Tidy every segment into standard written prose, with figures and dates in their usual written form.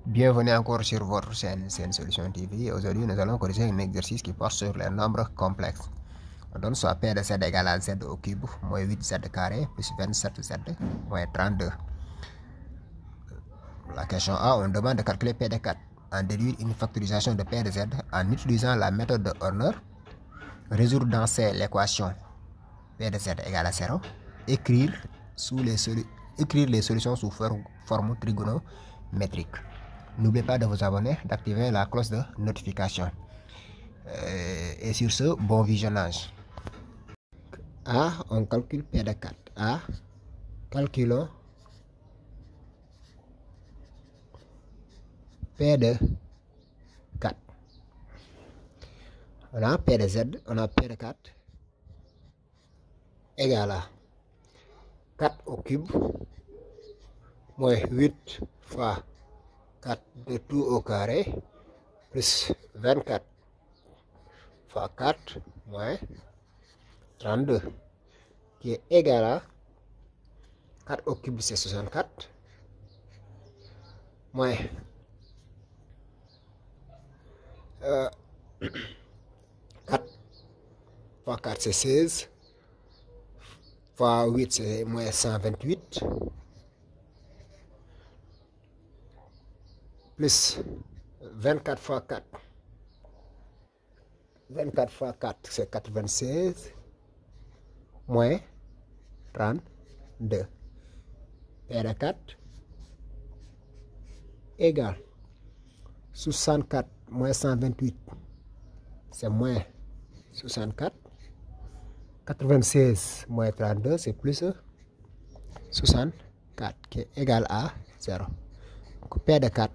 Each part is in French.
Bienvenue encore sur votre chaîne Solution TV. Aujourd'hui, nous allons corriger un exercice qui porte sur les nombres complexes. On donne soit P de Z égale à Z au cube, moins 8Z carré, plus 27Z, moins 32. La question A, on demande de calculer P de 4, en déduire une factorisation de P de Z en utilisant la méthode de Horner, résoudre dans C l'équation P de Z égale à 0, écrire les solutions sous forme trigonométrique. N'oubliez pas de vous abonner, d'activer la cloche de notification. Et sur ce, bon visionnage. A, on calcule P de 4. A, calculons P de 4. On a P de Z, on a P de 4 égale à 4 au cube, moins 8 fois 4 de tout au carré, plus 24 fois 4, moins 32, qui est égal à 4 au cube, c'est 64, moins 4 fois 4, c'est 16, fois 8, c'est moins 128, plus 24 fois 4. 24 fois 4, c'est 96, moins 32. P de 4 égale 64 moins 128, c'est moins 64. 96 moins 32, c'est plus 64, qui est égal à 0. Donc P de 4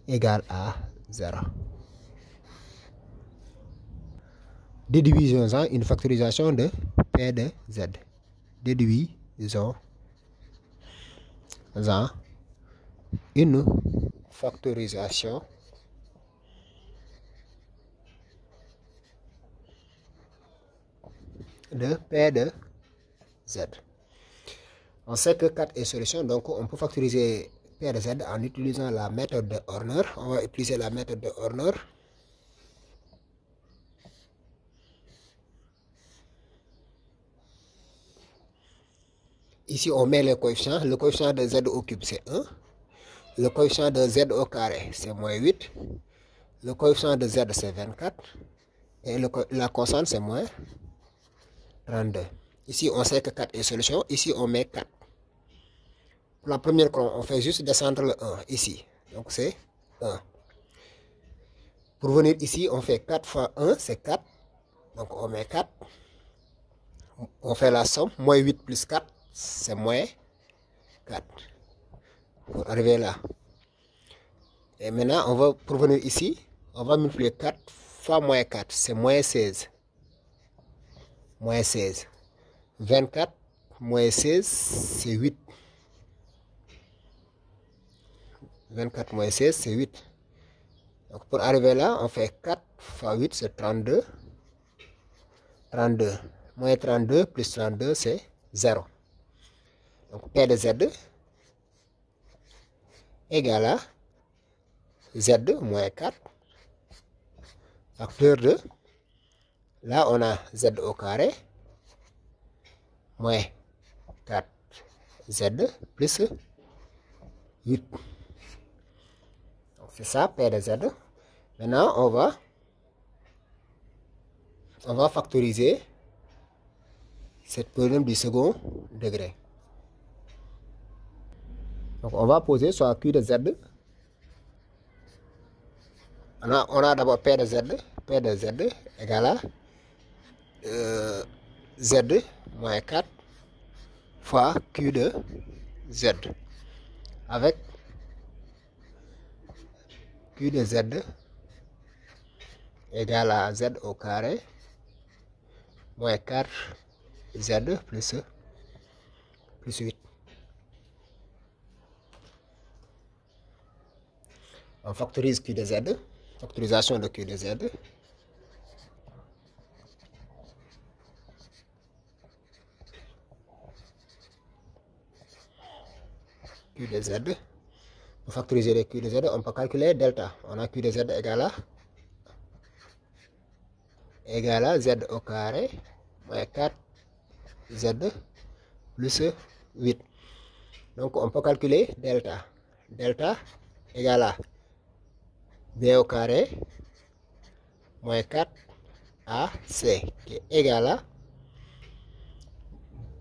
égale à 0. Déduisons une factorisation de P de Z. Déduisons une factorisation de P de Z. On sait que 4 est solution, donc on peut factoriser P de Z en utilisant la méthode de Horner. On va utiliser la méthode de Horner. Ici, on met les coefficients. Le coefficient de Z au cube, c'est 1. Le coefficient de Z au carré, c'est moins 8. Le coefficient de Z, c'est 24. Et la constante, c'est moins 32. Ici, on sait que 4 est solution. Ici, on met 4. Pour la première colonne, on fait juste descendre le 1 ici. Donc, c'est 1. Pour venir ici, on fait 4 fois 1, c'est 4. Donc, on met 4. On fait la somme. Moins 8 plus 4, c'est moins 4. Pour arriver là. Et maintenant, pour venir ici, on va multiplier 4 fois moins 4, c'est moins 16. Moins 16. 24 moins 16, c'est 8. 24 moins 16, c'est 8. Donc pour arriver là, on fait 4 fois 8, c'est 32. 32. Moins 32 plus 32, c'est 0. Donc P de Z égale à Z moins 4. Facteur de, là on a Z au carré, moins 4Z plus 8. Donc c'est ça, P de Z. Maintenant, on va factoriser cette problème du second degré. Donc on va poser soit Q de Z. On a d'abord P de Z. P de Z égale à Z moins 4 fois Q de Z. Avec Q de Z égale à Z au carré moins 4Z plus 8. On factorise Q de Z. Factorisation de Q de Z. Q de Z Pour factoriser les Q de Z, on peut calculer delta. On a Q de Z égale à Z au carré moins 4Z plus 8. Donc on peut calculer delta. Delta égale à B au carré moins 4AC qui est égal à,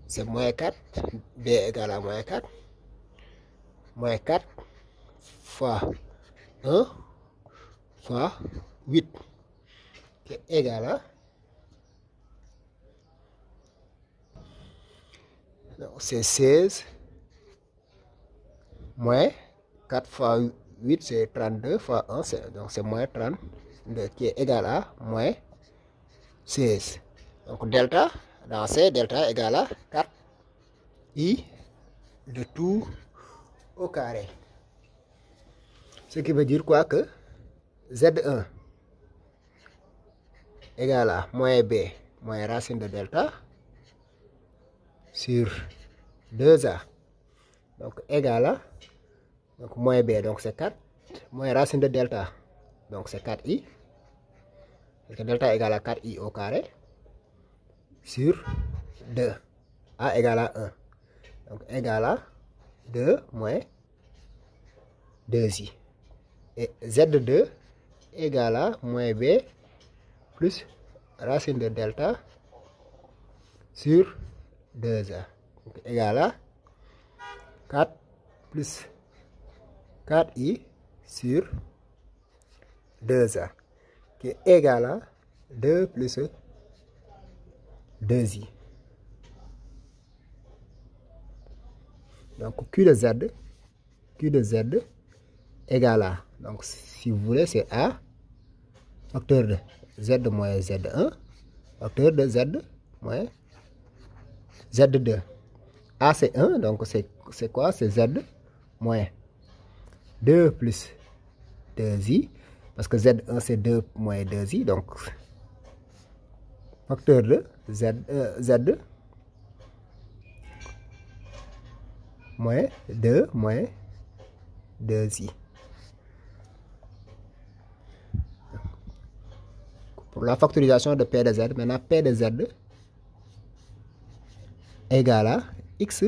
c'est moins 4, B égale à moins 4 fois 1 fois 8 qui est égal à, c'est 16 moins 4 fois 8 c'est 32 fois 1 donc c'est moins 32 qui est égal à moins 16. Donc delta dans C, delta égale à 4i de tout au carré. Ce qui veut dire quoi que Z1 égale à moins B moins racine de delta sur 2A. Donc égale à, donc moins B, donc c'est 4, moins racine de delta, donc c'est 4i. Parce que delta égale à 4i au carré sur 2. A égale à 1. Donc égale à 2 moins 2i. Et Z2 égale à moins B plus racine de delta sur 2A. Donc égale à 4 plus 4i sur 2A. Qui est égal à 2 plus 2i. Donc Q de Z égale à, donc si vous voulez c'est A facteur de Z moins Z1 facteur de Z moins Z2. A c'est 1, donc c'est quoi? C'est Z moins 2 plus 2i, parce que Z1 c'est 2 moins 2i, donc facteur de Z moins 2 moins 2i. Pour la factorisation de P de Z, maintenant P de Z égale à x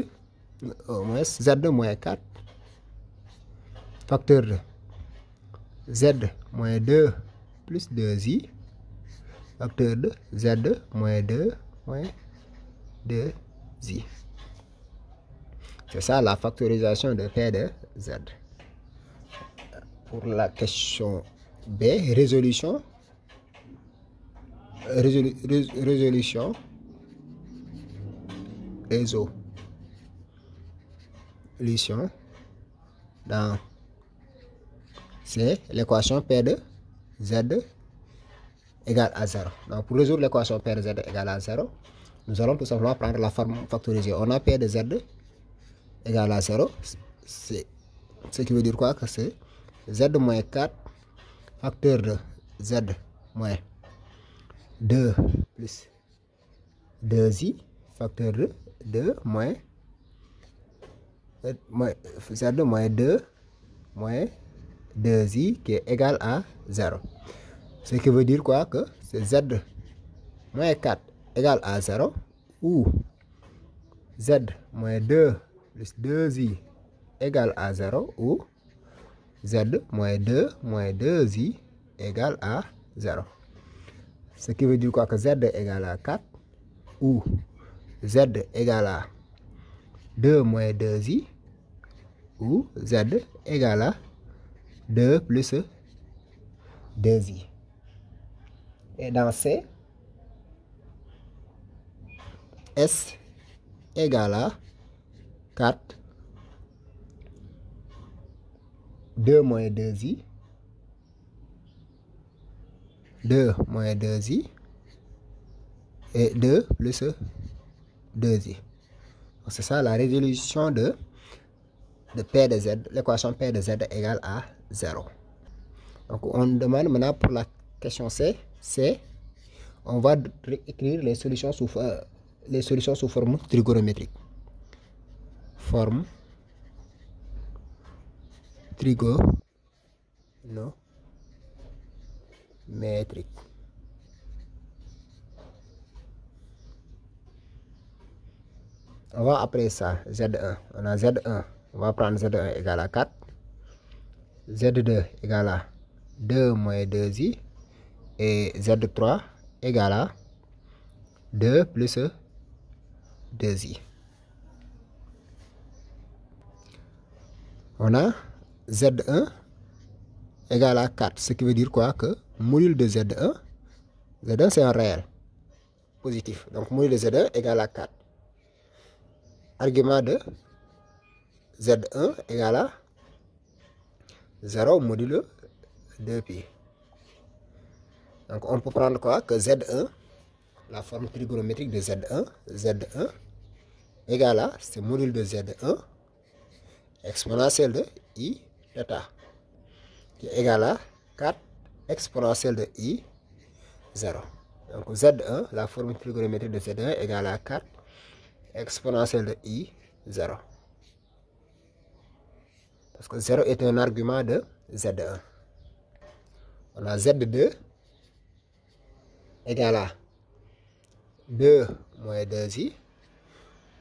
au moins Z moins 4 facteur de Z moins 2 plus 2i facteur de Z moins 2 moins 2i. C'est ça la factorisation de P de Z. Pour la question B, résolution dans C, l'équation P de Z égale à 0. Donc pour résoudre l'équation P de Z égale à 0, nous allons tout simplement prendre la forme factorisée. On a P de Z égale à 0, c'est ce qui veut dire quoi? Que c'est Z moins 4 facteur de Z moins 2 plus 2i facteur de 2 moins Z moins 2 moins 2i qui est égal à 0. Ce qui veut dire quoi? Que c'est Z moins 4 égale à 0 ou Z moins 2 plus 2i égale à 0 ou Z moins 2 moins 2i égale à 0. Ce qui veut dire quoi? Que Z égale à 4 ou Z égale à 2 moins 2i ou Z égale à 2 plus 2i. Et dans C, S égale à 4 2 moins 2i 2 moins 2i et 2 plus 2i. C'est ça la résolution de P de Z, l'équation P de Z égale à 0. Donc on demande maintenant pour la question C, on va écrire les solutions sous forme trigonométrique. Forme trigonométrique. On va après ça, Z1. On a Z1. On va prendre Z1 égale à 4. Z2 égale à 2 moins 2i. Et Z3 égale à 2 plus 2i. On a Z1 égale à 4. Ce qui veut dire quoi? Que module de Z1 c'est un réel positif. Donc module de Z1 égale à 4. Argument de Z1 égale à 0 modulo 2pi. Donc on peut prendre quoi? Que Z1, la forme trigonométrique de Z1 égale à, c'est module de Z1 exponentielle de I θ, qui est égal à 4 exponentielle de I 0. Donc Z1, la forme trigonométrique de Z1 égale à 4 exponentielle de I 0. Parce que 0 est un argument de Z1. On a Z2 égale à 2 moins 2i.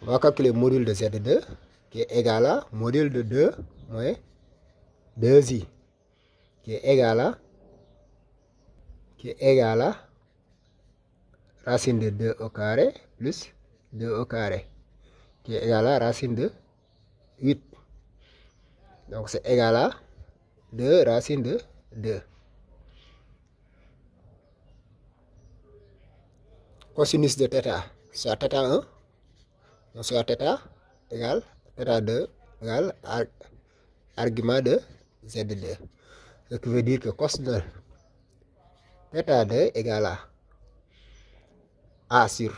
On va calculer le module de Z2 qui est égal à module de 2 moins 2i qui est égal à racine de 2 au carré plus 2 au carré qui est égal à racine de 8. Donc c'est égal à 2 racine de 2. Cosinus de θ, soit θ1, soit θ égale θ2 égale argument de Z2. Ce qui veut dire que cos de θ2 égale à A sur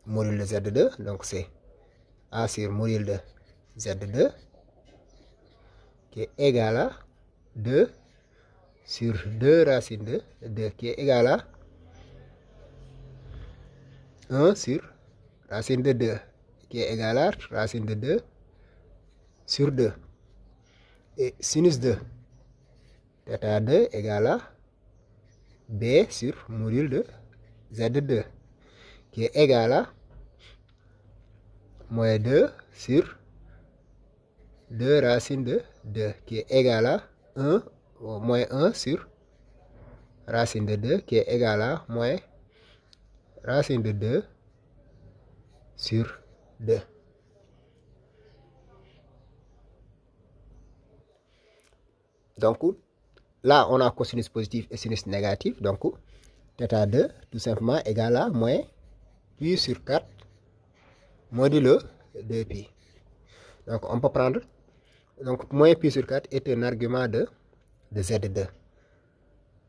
module de Z2. Donc c'est A sur module de Z2 qui est égal à 2 sur 2 racine de 2 qui est égal à 1 sur racine de 2 qui est égal à racine de 2 sur 2. Et sinus de θ2 égale à B sur module de Z2 qui est égal à moins 2 sur 2 racine de 2 qui est égal à 1 moins 1 sur racine de 2 qui est égal à moins racine de 2 sur 2. Donc là, on a cosinus positif et sinus négatif. Donc θ2 tout simplement égal à moins pi sur 4 modulo 2pi. Donc on peut prendre, donc moins pi sur 4 est un argument de Z2.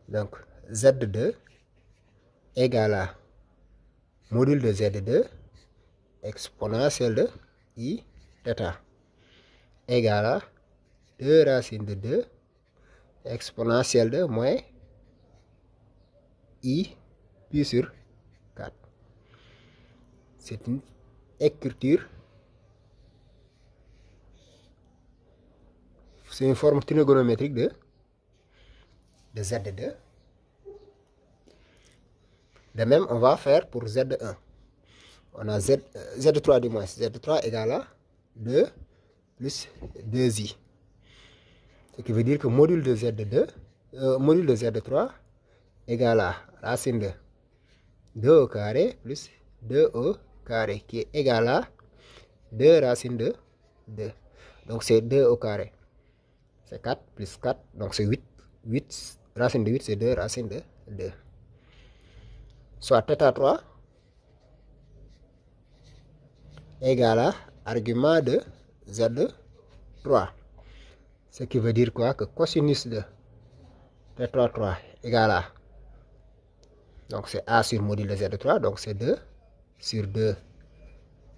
Donc Z2 égale à module de Z2 exponentielle de I θ égale à 2 racine de 2 exponentielle de moins I pi sur 4. C'est une écriture, c'est une forme trigonométrique de Z2. De même, on va faire pour Z1. On a Z3 du moins. Z3 égale à 2 plus 2i. Ce qui veut dire que module de Z3 égale à racine de 2 au carré plus 2 au carré qui est égal à 2 racine de 2. Donc c'est 2 au carré. C'est 4 plus 4. Donc c'est 8. 8 racine de 8 c'est 2 racine de 2. Soit θ3 égale à argument de Z3. Ce qui veut dire quoi? Que cosinus de θ3 égale à, donc c'est A sur module de Z3, donc c'est 2 sur 2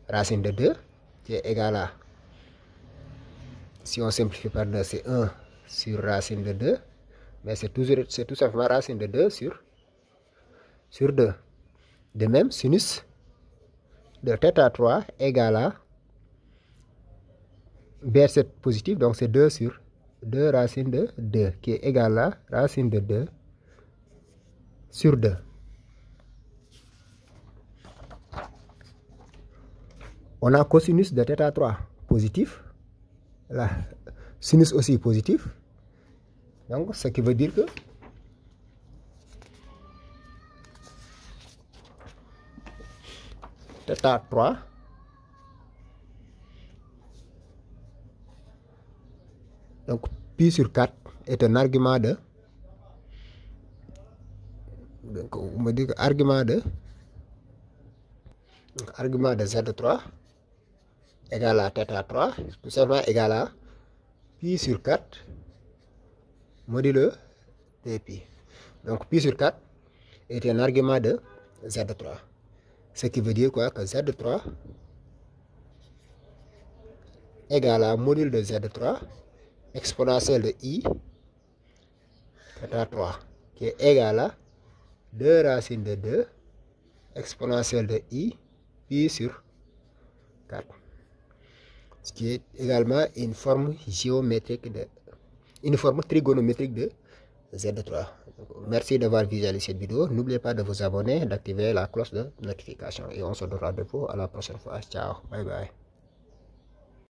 racine de 2 qui est égal à, si on simplifie par 2, c'est 1 sur racine de 2, mais c'est tout simplement racine de 2 sur 2. De même, sinus de θ3 égale à B7 positif, donc c'est 2 sur 2 racine de 2 qui est égal à racine de 2 sur 2. On a cosinus de θ3 positif, là, sinus aussi positif, donc ce qui veut dire que θ3 donc pi sur 4 est un argument de, donc on me dit que argument de Z3 égal à θ3 tout simplement égal à pi sur 4 modulo dpi. Donc pi sur 4 est un argument de Z3. Ce qui veut dire quoi? Que Z3 égale à module de Z3 exponentielle de I θ3 qui est égal à 2 racines de 2 exponentielle de I pi sur 4. Ce qui est également une forme géométrique une forme trigonométrique de Z3. Donc, merci d'avoir visualisé cette vidéo. N'oubliez pas de vous abonner, d'activer la cloche de notification et on se donne rendez-vous à la prochaine fois. Ciao, bye bye.